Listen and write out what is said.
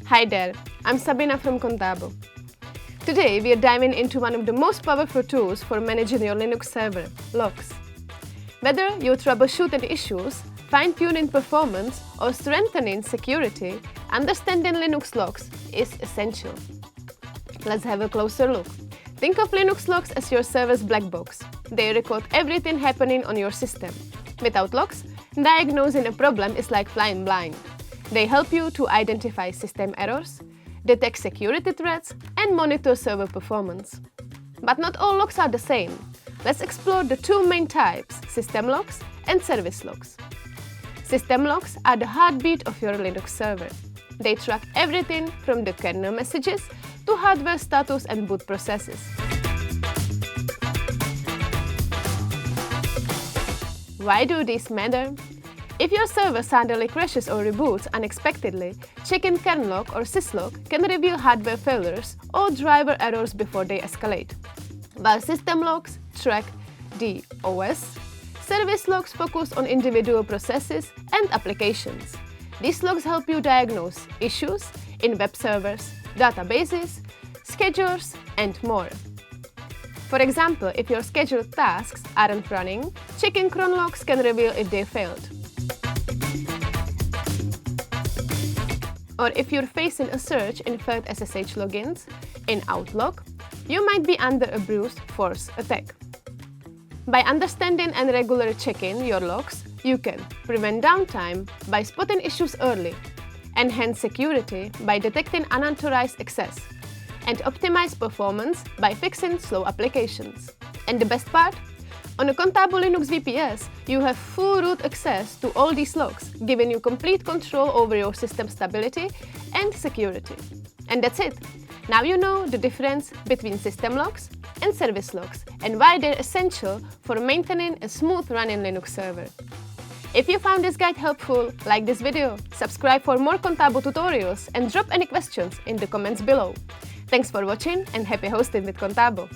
Hi there, I'm Sabina from Contabo. Today we are diving into one of the most powerful tools for managing your Linux server, logs. Whether you're troubleshooting issues, fine-tuning performance, or strengthening security, understanding Linux logs is essential. Let's have a closer look. Think of Linux logs as your server's black box. They record everything happening on your system. Without logs, diagnosing a problem is like flying blind. They help you to identify system errors, detect security threats, and monitor server performance. But not all logs are the same. Let's explore the two main types, system logs and service logs. System logs are the heartbeat of your Linux server. They track everything from the kernel messages to hardware status and boot processes. Why do these matter? If your server suddenly crashes or reboots unexpectedly, checking kern.log or Syslog can reveal hardware failures or driver errors before they escalate. While system logs track the OS, service logs focus on individual processes and applications. These logs help you diagnose issues in web servers, databases, schedules, and more. For example, if your scheduled tasks aren't running, checking cron logs can reveal if they failed. Or if you're facing a surge in failed SSH logins in auth.log, you might be under a brute force attack. By understanding and regularly checking your logs, you can prevent downtime by spotting issues early, enhance security by detecting unauthorized access, and optimize performance by fixing slow applications. And the best part? On a Contabo Linux VPS, you have full root access to all these logs, giving you complete control over your system stability and security. And that's it! Now you know the difference between system logs and service logs and why they're essential for maintaining a smooth running Linux server. If you found this guide helpful, like this video, subscribe for more Contabo tutorials and drop any questions in the comments below. Thanks for watching and happy hosting with Contabo!